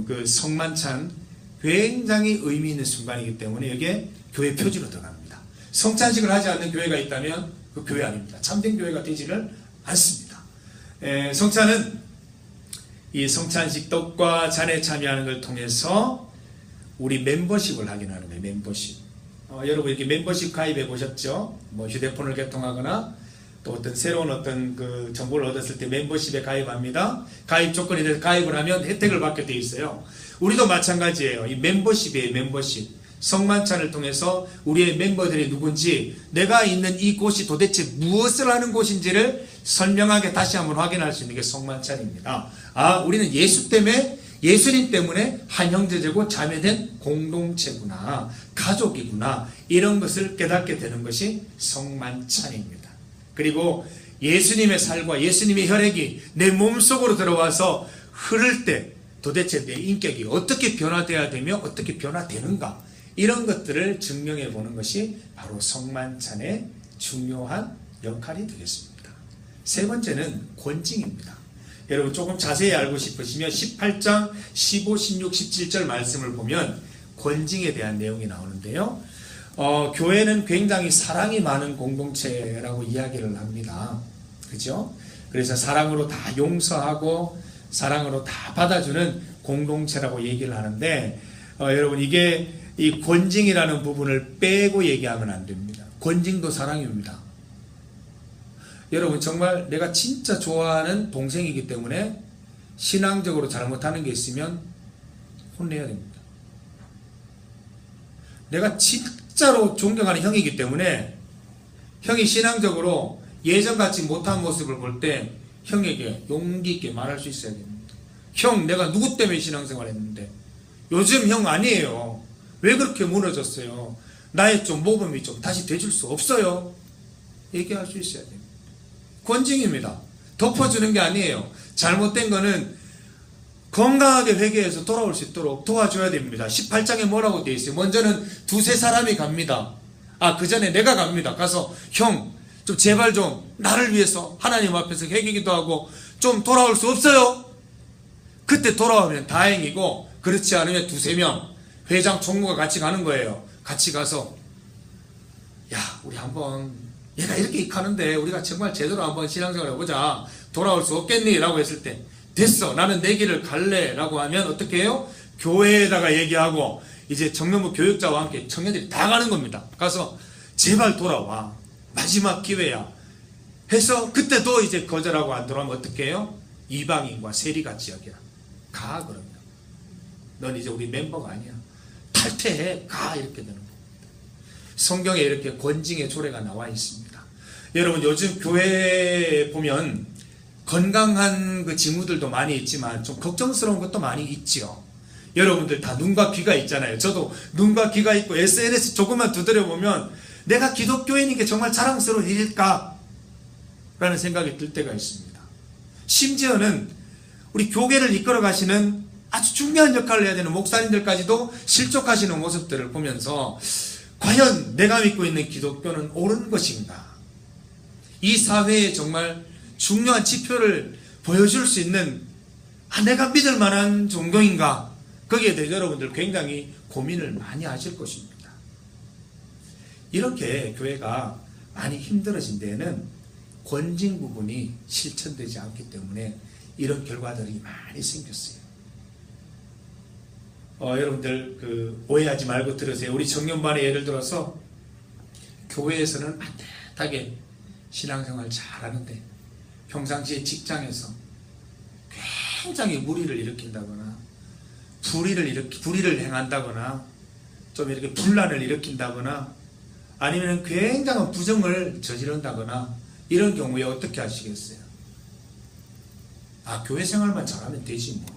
그 성만찬 굉장히 의미 있는 순간이기 때문에 여기에 교회 표지로 들어갑니다. 성찬식을 하지 않는 교회가 있다면 그 교회 아닙니다. 참된 교회가 되지를 않습니다. 성찬은 이 성찬식 떡과 잔에 참여하는 걸 통해서 우리 멤버십을 확인하는 거예요. 멤버십. 여러분 이렇게 멤버십 가입해 보셨죠? 뭐 휴대폰을 개통하거나 또 어떤 새로운 어떤 그 정보를 얻었을 때 멤버십에 가입합니다. 가입 조건에 대해서 가입을 하면 혜택을 받게 되어 있어요. 우리도 마찬가지예요. 이 멤버십이에요. 멤버십. 성만찬을 통해서 우리의 멤버들이 누군지, 내가 있는 이 곳이 도대체 무엇을 하는 곳인지를 선명하게 다시 한번 확인할 수 있는 게 성만찬입니다. 아, 우리는 예수님 때문에 한 형제되고 자매된 공동체구나, 가족이구나, 이런 것을 깨닫게 되는 것이 성만찬입니다. 그리고 예수님의 살과 예수님의 혈액이 내 몸속으로 들어와서 흐를 때 도대체 내 인격이 어떻게 변화되어야 되며 어떻게 변화되는가, 이런 것들을 증명해 보는 것이 바로 성만찬의 중요한 역할이 되겠습니다. 세 번째는 권징입니다. 여러분 조금 자세히 알고 싶으시면 18장 15, 16, 17절 말씀을 보면 권징에 대한 내용이 나오는데요. 교회는 굉장히 사랑이 많은 공동체라고 이야기를 합니다. 그죠? 그래서 사랑으로 다 용서하고 사랑으로 다 받아주는 공동체라고 얘기를 하는데, 여러분 이게 이 권징이라는 부분을 빼고 얘기하면 안 됩니다. 권징도 사랑입니다. 여러분 정말 내가 진짜 좋아하는 동생이기 때문에 신앙적으로 잘못하는 게 있으면 혼내야 됩니다. 내가 진짜로 존경하는 형이기 때문에 형이 신앙적으로 예전같이 못한 모습을 볼 때 형에게 용기 있게 말할 수 있어야 됩니다. 형, 내가 누구 때문에 신앙생활 했는데 요즘 형 아니에요. 왜 그렇게 무너졌어요? 나의 좀 모범이 좀 다시 돼줄 수 없어요? 얘기할 수 있어야 됩니다. 권징입니다. 덮어주는 게 아니에요. 잘못된 거는 건강하게 회개해서 돌아올 수 있도록 도와줘야 됩니다. 18장에 뭐라고 되어 있어요? 먼저는 두세 사람이 갑니다. 그 전에 내가 갑니다. 가서 형, 좀 제발 좀 나를 위해서 하나님 앞에서 회개기도 하고 좀 돌아올 수 없어요? 그때 돌아오면 다행이고, 그렇지 않으면 두세 명 회장 총무가 같이 가는 거예요. 같이 가서 야, 우리 한번 얘가 이렇게 익하는데 우리가 정말 제대로 한번 신앙생활 해보자. 돌아올 수 없겠니? 라고 했을 때 됐어, 나는 내 길을 갈래 라고 하면 어떻게 해요? 교회에다가 얘기하고 이제 청년부 교육자와 함께 청년들이 다 가는 겁니다. 가서 제발 돌아와, 마지막 기회야 해서, 그때도 이제 거절하고 안 돌아오면 어떻게 해요? 이방인과 세리같이 여기라. 가, 그러면 넌 이제 우리 멤버가 아니야. 탈퇴해. 가. 이렇게 되는 겁니다. 성경에 이렇게 권징의 조례가 나와 있습니다. 여러분 요즘 교회에 보면 건강한 그 징후들도 많이 있지만 좀 걱정스러운 것도 많이 있지요. 여러분들 다 눈과 귀가 있잖아요. 저도 눈과 귀가 있고 SNS 조금만 두드려보면 내가 기독교인인 게 정말 자랑스러운 일일까? 라는 생각이 들 때가 있습니다. 심지어는 우리 교회를 이끌어 가시는 아주 중요한 역할을 해야 되는 목사님들까지도 실족하시는 모습들을 보면서 과연 내가 믿고 있는 기독교는 옳은 것인가? 이 사회에 정말 중요한 지표를 보여줄 수 있는 내가 믿을 만한 종교인가? 거기에 대해서 여러분들 굉장히 고민을 많이 하실 것입니다. 이렇게 교회가 많이 힘들어진 데에는 권징 부분이 실천되지 않기 때문에 이런 결과들이 많이 생겼어요. 여러분들 오해하지 말고 들으세요. 우리 청년반에 예를 들어서 교회에서는 반듯하게 신앙생활 잘하는데 평상시에 직장에서 굉장히 무리를 일으킨다거나 불의를 행한다거나 좀 이렇게 분란을 일으킨다거나 아니면 굉장한 부정을 저지른다거나 이런 경우에 어떻게 하시겠어요? 교회 생활만 잘하면 되지 뭐.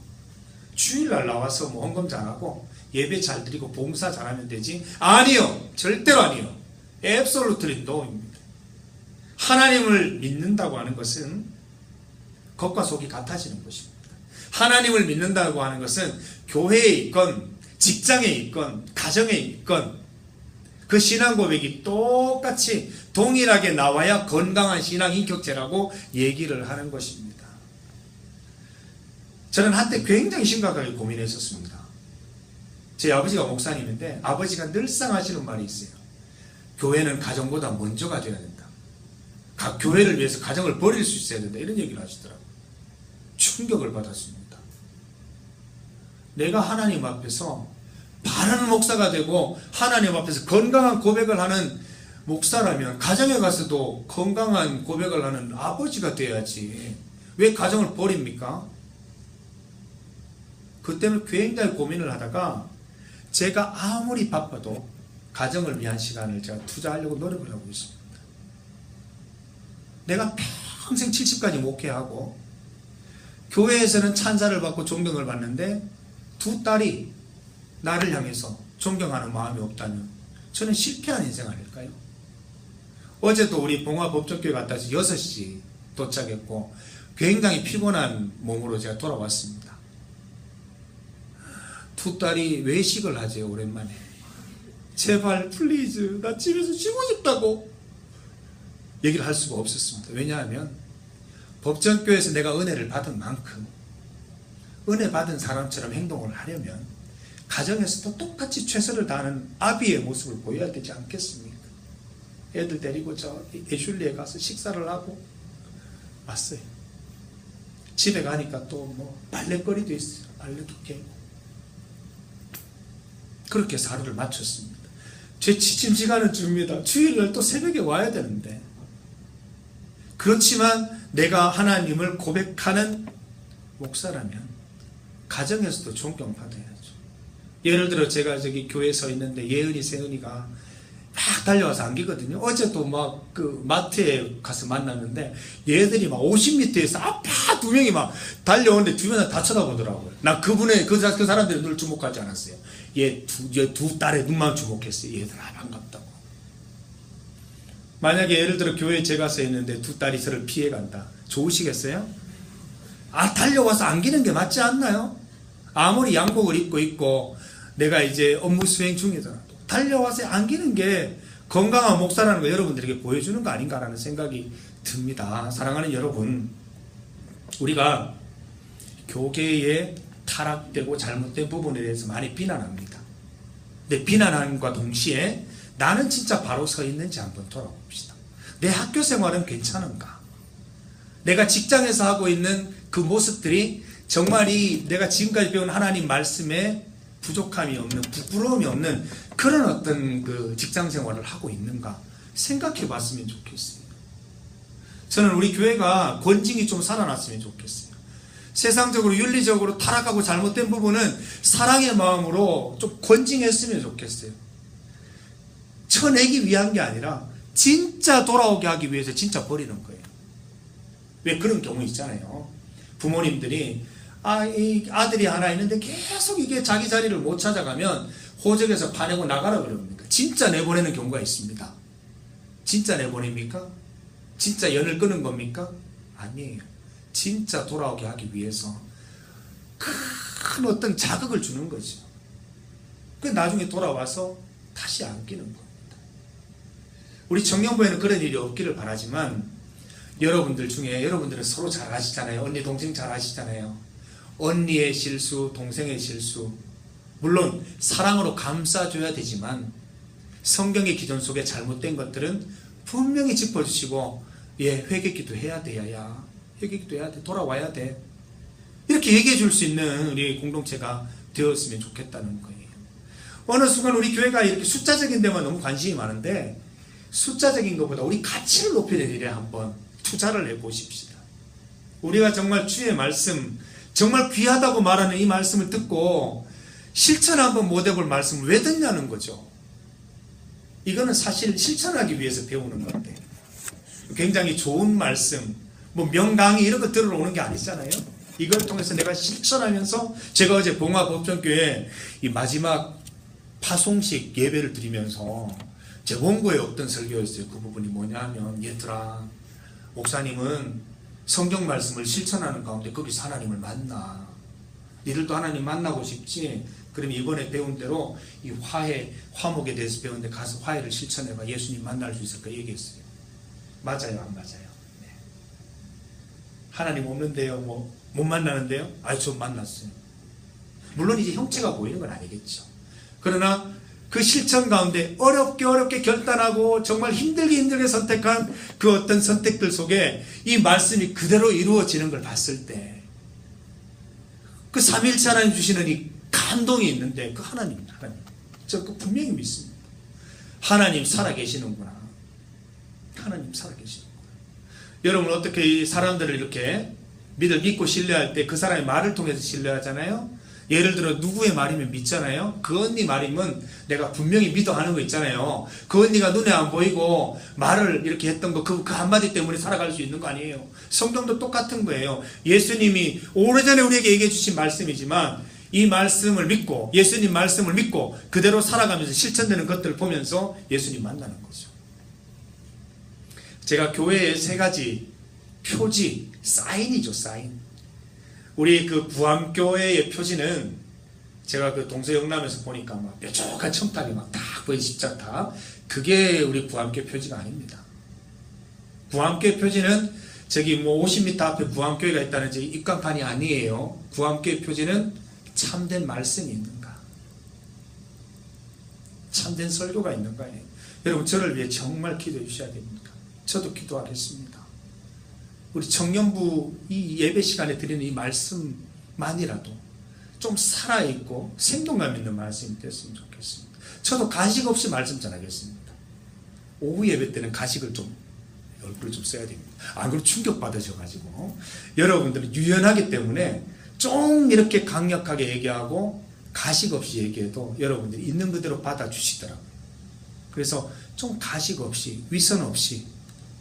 주일날 나와서 뭐 헌금 잘하고 예배 잘 드리고 봉사 잘하면 되지? 아니요. 절대로 아니요. 앱솔루트리 노입니다. 하나님을 믿는다고 하는 것은 겉과 속이 같아지는 것입니다. 하나님을 믿는다고 하는 것은 교회에 있건 직장에 있건 가정에 있건 그 신앙 고백이 똑같이 동일하게 나와야 건강한 신앙 인격체라고 얘기를 하는 것입니다. 저는 한때 굉장히 심각하게 고민했었습니다. 제 아버지가 목사님인데 아버지가 늘상 하시는 말이 있어요. 교회는 가정보다 먼저가 되어야 된다. 교회를 위해서 가정을 버릴 수 있어야 된다. 이런 얘기를 하시더라고요. 충격을 받았습니다. 내가 하나님 앞에서 바른 목사가 되고 하나님 앞에서 건강한 고백을 하는 목사라면 가정에 가서도 건강한 고백을 하는 아버지가 돼야지. 왜 가정을 버립니까? 그때는 굉장히 고민을 하다가 제가 아무리 바빠도 가정을 위한 시간을 제가 투자하려고 노력을 하고 있습니다. 내가 평생 70까지 목회하고 교회에서는 찬사를 받고 존경을 받는데 두 딸이 나를 향해서 존경하는 마음이 없다면 저는 실패한 인생 아닐까요? 어제도 우리 봉화법정교회 갔다 와서 6시 도착했고 굉장히 피곤한 몸으로 제가 돌아왔습니다. 두 딸이 외식을 하죠. 오랜만에. 제발 플리즈 나 집에서 쉬고 싶다고 얘기를 할 수가 없었습니다. 왜냐하면 법정교회에서 내가 은혜를 받은 만큼 은혜 받은 사람처럼 행동을 하려면 가정에서도 똑같이 최선을 다하는 아비의 모습을 보여야 되지 않겠습니까? 애들 데리고 저 애슐리에 가서 식사를 하고 왔어요. 집에 가니까 또 뭐 빨래거리도 있어요. 빨래도 깨고 그렇게 하루를 마쳤습니다. 제 지침 시간은 줍니다. 주일날 또 새벽에 와야 되는데 그렇지만 내가 하나님을 고백하는 목사라면 가정에서도 존경받아야죠. 예를 들어 제가 저기 교회에 서 있는데 예은이, 세은이가 막 달려와서 안기거든요. 어제도 막 그 마트에 가서 만났는데 얘들이 막 50m에서 아파 두 명이 막 달려오는데 주변에 다 쳐다보더라고요. 나 그분의 그 사람들의 눈을 주목하지 않았어요. 얘 두 딸의 눈만 주목했어요. 얘들아 반갑다고. 만약에 예를 들어 교회에 제가 서 있는데 두 딸이 저를 피해간다. 좋으시겠어요? 달려와서 안기는 게 맞지 않나요? 아무리 양복을 입고 있고 내가 이제 업무 수행 중이더라도 달려와서 안기는 게 건강한 목사라는 거 여러분들에게 보여주는 거 아닌가라는 생각이 듭니다. 사랑하는 여러분, 우리가 교계에 타락되고 잘못된 부분에 대해서 많이 비난합니다. 근데 비난함과 동시에 나는 진짜 바로 서 있는지 한번 돌아봅시다. 내 학교 생활은 괜찮은가? 내가 직장에서 하고 있는 그 모습들이 정말이 내가 지금까지 배운 하나님 말씀에 부족함이 없는, 부끄러움이 없는 그런 어떤 그 직장 생활을 하고 있는가 생각해 봤으면 좋겠어요. 저는 우리 교회가 권징이 좀 살아났으면 좋겠어요. 세상적으로 윤리적으로 타락하고 잘못된 부분은 사랑의 마음으로 좀 권징했으면 좋겠어요. 쳐내기 위한 게 아니라 진짜 돌아오게 하기 위해서 진짜 버리는 거예요. 왜 그런 경우 있잖아요. 부모님들이 이 아들이 하나 있는데 계속 이게 자기 자리를 못 찾아가면 호적에서 파내고 나가라 그럽니다. 진짜 내보내는 경우가 있습니다. 진짜 내보냅니까? 진짜 연을 끄는 겁니까? 아니에요. 진짜 돌아오게 하기 위해서 큰 어떤 자극을 주는 거죠. 그 나중에 돌아와서 다시 안기는 겁니다. 우리 청년부에는 그런 일이 없기를 바라지만 여러분들 중에 여러분들은 서로 잘 아시잖아요. 언니 동생 잘 아시잖아요. 언니의 실수, 동생의 실수, 물론 사랑으로 감싸줘야 되지만 성경의 기존 속에 잘못된 것들은 분명히 짚어주시고 회개기도 해야 돼. 야야 회개기도 해야 돼. 돌아와야 돼. 이렇게 얘기해 줄 수 있는 우리 공동체가 되었으면 좋겠다는 거예요. 어느 순간 우리 교회가 이렇게 숫자적인 데만 너무 관심이 많은데 숫자적인 것보다 우리 가치를 높이는 일에 한번 투자를 해보십시다. 우리가 정말 주의 말씀, 정말 귀하다고 말하는 이 말씀을 듣고 실천 한번 못 해볼 말씀을 왜 듣냐는 거죠. 이거는 사실 실천하기 위해서 배우는 건데 굉장히 좋은 말씀, 뭐 명강의 이런 거 들으러 오는 게 아니잖아요. 이걸 통해서 내가 실천하면서 제가 어제 봉화법정교회 이 마지막 파송식 예배를 드리면서 제 원고에 없던 설교였어요. 그 부분이 뭐냐면 얘들아 목사님은 성경 말씀을 실천하는 가운데 거기서 하나님을 만나. 니들도 하나님 만나고 싶지? 그럼 이번에 배운 대로 이 화목에 대해서 배우는데 가서 화해를 실천해봐. 예수님 만날 수 있을까 얘기했어요. 맞아요, 안 맞아요? 네. 하나님 없는데요, 뭐 못 만나는데요? 좀 만났어요. 물론 이제 형체가 보이는 건 아니겠죠. 그러나 그 실천 가운데 어렵게 결단하고 정말 힘들게 선택한 그 어떤 선택들 속에 이 말씀이 그대로 이루어지는 걸 봤을 때 그 삼위일체 하나님 주시는 이 감동이 있는데 그 하나님 저 분명히 믿습니다. 하나님 살아계시는구나. 하나님 살아계시는구나. 여러분 어떻게 이 사람들을 이렇게 믿고 신뢰할 때 그 사람의 말을 통해서 신뢰하잖아요. 예를 들어 누구의 말이면 믿잖아요. 그 언니 말이면 내가 분명히 믿어 하는 거 있잖아요. 그 언니가 눈에 안 보이고 말을 이렇게 했던 거 그 한마디 때문에 살아갈 수 있는 거 아니에요. 성경도 똑같은 거예요. 예수님이 오래전에 우리에게 얘기해 주신 말씀이지만 이 말씀을 믿고 예수님 말씀을 믿고 그대로 살아가면서 실천되는 것들을 보면서 예수님 만나는 거죠. 제가 교회의 3가지 표지, 사인이죠, 사인. 우리 그 구암교회의 표지는 제가 그 동서영남에서 보니까 막 뾰족한 첨탑이 막 딱 보이는 십자탑, 그게 우리 구암교회 표지가 아닙니다. 구암교회 표지는 저기 뭐 50m 앞에 구암교회가 있다는 저 입간판이 아니에요. 구암교회 표지는 참된 말씀이 있는가, 참된 설교가 있는가예요. 여러분 저를 위해 정말 기도해 주셔야 됩니다. 저도 기도하겠습니다. 우리 청년부 이 예배 시간에 드리는 이 말씀만이라도 좀 살아있고 생동감 있는 말씀이 됐으면 좋겠습니다. 저도 가식 없이 말씀 전하겠습니다. 오후 예배 때는 가식을 좀 얼굴을 좀 써야 됩니다. 안 그러면 충격받으셔가지고 여러분들은 유연하기 때문에 좀 이렇게 강력하게 얘기하고 가식 없이 얘기해도 여러분들이 있는 그대로 받아주시더라고요. 그래서 좀 가식 없이 위선 없이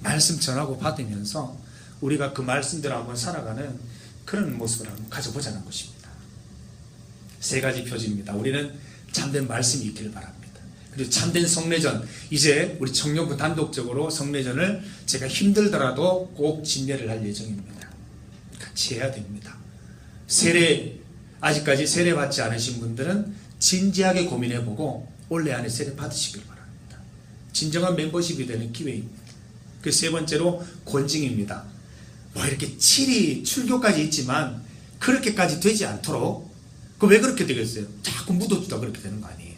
말씀 전하고 받으면서 우리가 그 말씀대로 한번 살아가는 그런 모습을 한번 가져보자는 것입니다. 3가지 표지입니다. 우리는 참된 말씀이 있기를 바랍니다. 그리고 참된 성례전, 이제 우리 청년부 단독적으로 성례전을 제가 힘들더라도 꼭 진례를 할 예정입니다. 같이 해야 됩니다. 아직까지 세례 받지 않으신 분들은 진지하게 고민해보고 올해 안에 세례 받으시길 바랍니다. 진정한 멤버십이 되는 기회입니다. 그 3번째로 권징입니다. 뭐 이렇게 출교까지 있지만 그렇게까지 되지 않도록, 왜 그렇게 되겠어요? 자꾸 묻어두다 그렇게 되는 거 아니에요.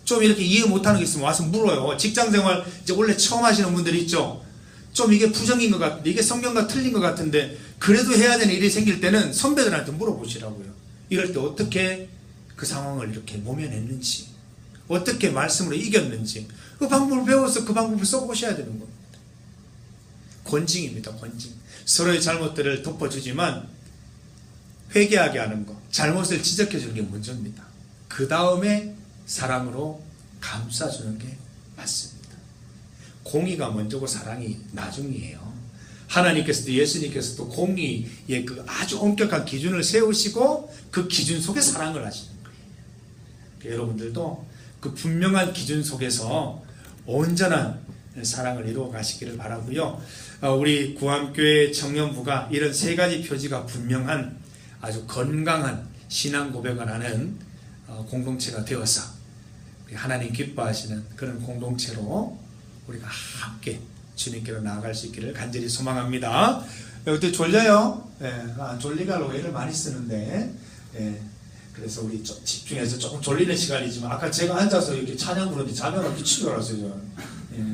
좀 이렇게 이해 못하는 게 있으면 와서 물어요. 직장생활 이제 원래 처음 하시는 분들이 있죠. 좀 이게 부정인 것 같은데, 이게 성경과 틀린 것 같은데 그래도 해야 되는 일이 생길 때는 선배들한테 물어보시라고요. 이럴 때 어떻게 그 상황을 이렇게 모면했는지, 어떻게 말씀으로 이겼는지 그 방법을 배워서 그 방법을 써보셔야 되는 겁니다. 권징입니다. 권징. 서로의 잘못들을 덮어주지만 회개하게 하는 것, 잘못을 지적해주는 게 먼저입니다. 그 다음에 사랑으로 감싸주는 게 맞습니다. 공의가 먼저고 사랑이 나중이에요. 하나님께서도 예수님께서도 공의의 그 아주 엄격한 기준을 세우시고 그 기준 속에 사랑을 하시는 거예요. 여러분들도 그 분명한 기준 속에서 온전한 사랑을 이루어 가시기를 바라고요. 우리 구암교회 청년부가 이런 3가지 표지가 분명한 아주 건강한 신앙 고백을 하는 공동체가 되어서 하나님 기뻐하시는 그런 공동체로 우리가 함께 주님께로 나아갈 수 있기를 간절히 소망합니다. 어때 졸려요? 졸리가 애를 많이 쓰는데 그래서 우리 집중해서 조금 졸리는 시간이지만 아까 제가 앉아서 이렇게 찬양 부르는데 잠이 안 미친 줄 알았어요.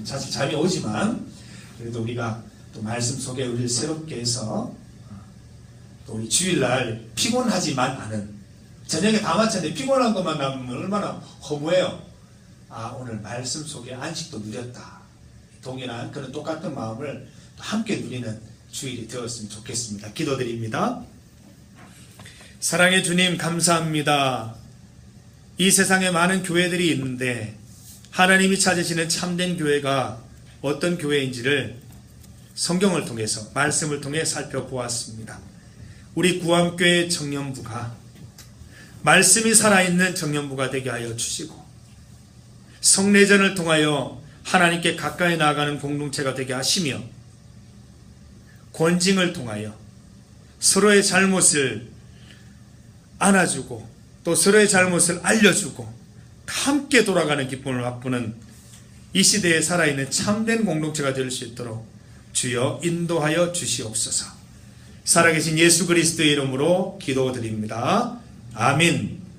사실 잠이 오지만 그래도 우리가 또 말씀 속에 우리를 새롭게 해서 또 우리 주일날 피곤하지만 않은, 저녁에 다 마쳤는데 피곤한 것만 남으면 얼마나 허무해요. 오늘 말씀 속에 안식도 누렸다. 동일한 그런 똑같은 마음을 함께 누리는 주일이 되었으면 좋겠습니다. 기도드립니다. 사랑의 주님 감사합니다. 이 세상에 많은 교회들이 있는데 하나님이 찾으시는 참된 교회가 어떤 교회인지를 성경을 통해서 말씀을 통해 살펴보았습니다. 우리 구암교회 청년부가 말씀이 살아있는 청년부가 되게 하여 주시고 성례전을 통하여 하나님께 가까이 나아가는 공동체가 되게 하시며 권징을 통하여 서로의 잘못을 안아주고 또 서로의 잘못을 알려주고 함께 돌아가는 기쁨을 맛보는 이 시대에 살아있는 참된 공동체가 될 수 있도록 주여 인도하여 주시옵소서. 살아계신 예수 그리스도의 이름으로 기도드립니다. 아멘.